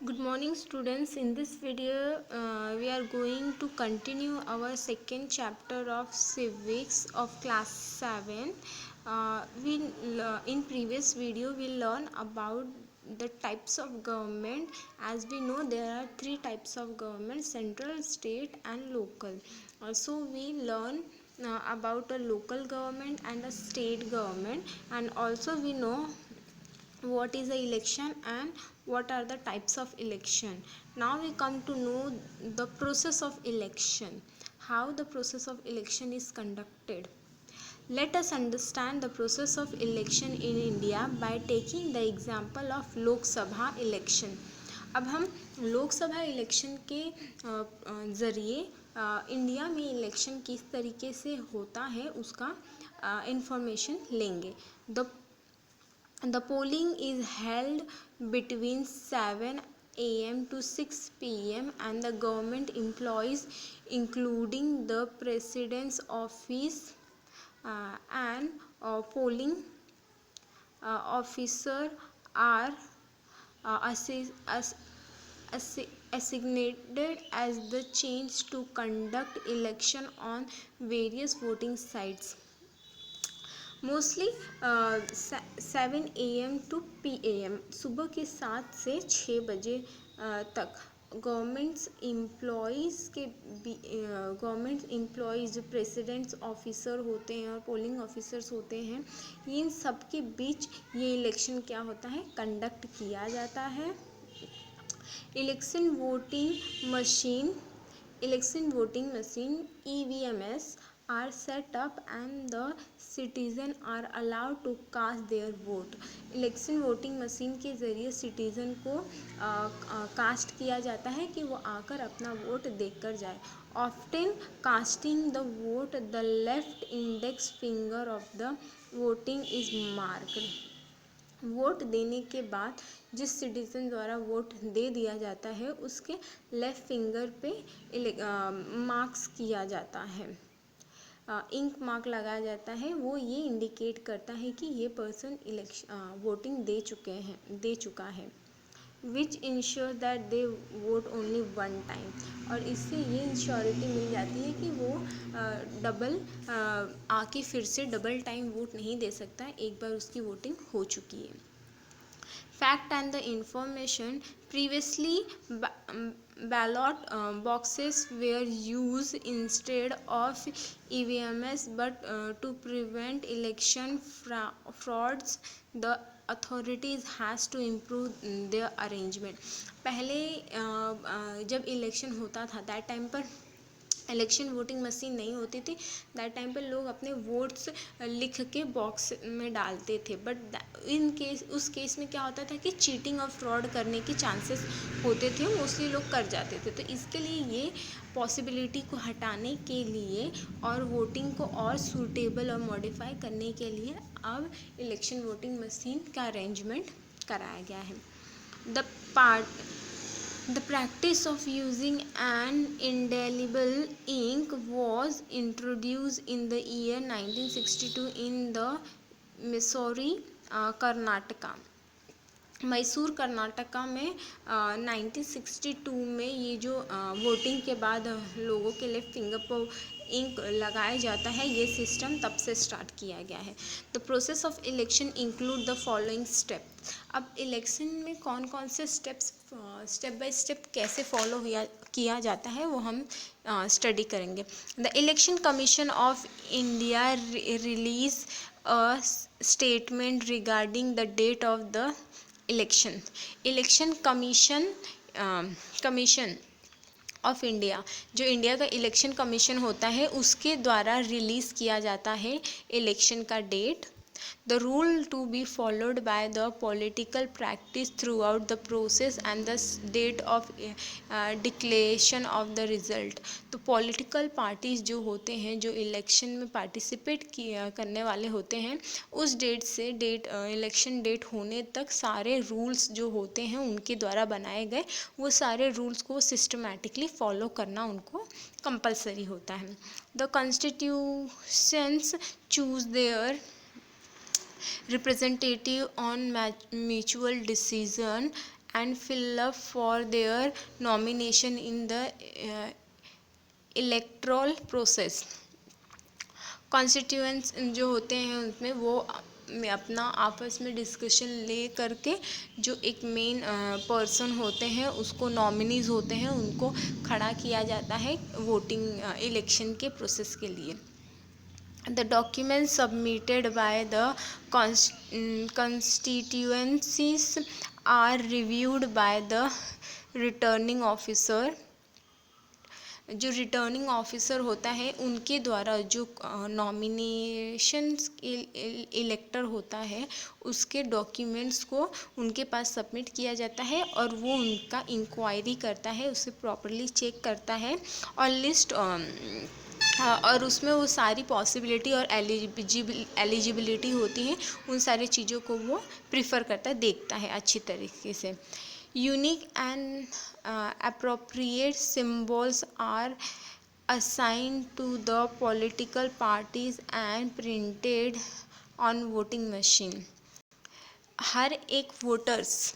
Good morning students. In this video we are going to continue our second chapter of civics of class 7. In previous video we learn about the types of government. As we know, there are three types of government: central, state and local. Also we learn about a local government and a state government, and also we know what is a election and what are the types of election. Now we come to know the process of election, how the process of election is conducted. Let us understand the process of election in India by taking the example of लोक सभा election. अब हम Lok Sabha election के ज़रिए India में election किस तरीके से होता है उसका इंफॉर्मेशन लेंगे. The polling is held between 7 a.m. to 6 p.m. and the government employees, including the president's office and polling officer, are assignated as the change to conduct election on various voting sites. Mostly 7 AM to PM, सुबह के 7 से 6 बजे तक governments employees जो presidents officer होते हैं और polling officers होते हैं, इन सब के बीच ये इलेक्शन क्या होता है, कंडक्ट किया जाता है. Election voting machine EVMs are set up and the citizen are allowed to cast their vote. Election voting machine के ज़रिए सिटीज़न को कास्ट किया जाता है कि वो आकर अपना वोट देकर जाए. Often casting the vote the left index finger of the voting is marked. Vote देने के बाद जिस सिटीज़न द्वारा वोट दे दिया जाता है उसके लेफ़्ट फिंगर पे मार्क्स किया जाता है, इंक मार्क लगाया जाता है. वो ये इंडिकेट करता है कि ये पर्सन वोटिंग दे चुका है. Which ensure that they vote only one time. और इससे ये इंश्योरिटी मिल जाती है कि वो डबल आके फिर से डबल टाइम वोट नहीं दे सकता है, एक बार उसकी वोटिंग हो चुकी है. Fact and the information: previously ballot boxes were used instead of EVMs, but to prevent election frauds the authorities has to improve their arrangement. पहले जब इलेक्शन होता था दैट टाइम पर इलेक्शन वोटिंग मशीन नहीं होती थी. दैट टाइम पर लोग अपने वोट्स लिख के बॉक्स में डालते थे. बट उस केस में क्या होता था कि चीटिंग और फ्रॉड करने के चांसेस होते थे, मोस्टली लोग कर जाते थे. तो इसके लिए ये पॉसिबिलिटी को हटाने के लिए और वोटिंग को और सूटेबल और मॉडिफाई करने के लिए अब इलेक्शन वोटिंग मशीन का अरेंजमेंट कराया गया है. The practice of using an indelible ink was introduced in the year 1962 in the Missouri, Karnataka. Mysore Karnataka में 1962 में ये जो वोटिंग के बाद लोगों के लेफ्ट फिंगर पर इंक लगाया जाता है, ये सिस्टम तब से स्टार्ट किया गया है. The process of election include the following step. अब इलेक्शन में कौन कौन से स्टेप बाय स्टेप कैसे फॉलो किया जाता है वो हम स्टडी करेंगे. The election commission of India release a statement regarding the date of the election commission of India, जो इंडिया का इलेक्शन कमीशन होता है उसके द्वारा रिलीज़ किया जाता है इलेक्शन का date. The rule to be followed by the political practice throughout the process and the date of declaration of the result. तो पॉलिटिकल पार्टीज़ जो होते हैं, जो इलेक्शन में पार्टिसिपेट करने वाले होते हैं, उस डेट से इलेक्शन डेट होने तक सारे रूल्स जो होते हैं उनके द्वारा बनाए गए वो सारे रूल्स को सिस्टमैटिकली फॉलो करना उनको कंपलसरी होता है. The constitutions choose there representative on mutual decision and fill up for their nomination in the electoral process। Constituents जो होते हैं उसमें वो में अपना आपस में डिस्कशन ले करके जो एक मेन पर्सन होते हैं उसको नॉमिनीज होते हैं उनको खड़ा किया जाता है वोटिंग इलेक्शन के प्रोसेस के लिए। The documents submitted by the constituencies are reviewed by the returning officer। जो रिटर्निंग ऑफिसर होता है उनके द्वारा जो नॉमिनेशंस इलेक्टर होता है उसके डॉक्यूमेंट्स को उनके पास सबमिट किया जाता है और वो उनका इंक्वायरी करता है, उसे प्रॉपरली चेक करता है और लिस्ट और उसमें वो सारी पॉसिबिलिटी और एलिजिबिलिटी होती है उन सारी चीज़ों को वो प्रिफर करता है, देखता है अच्छी तरीके से। Unique and appropriate symbols are assigned to the political parties and printed on voting machine। हर एक वोटर्स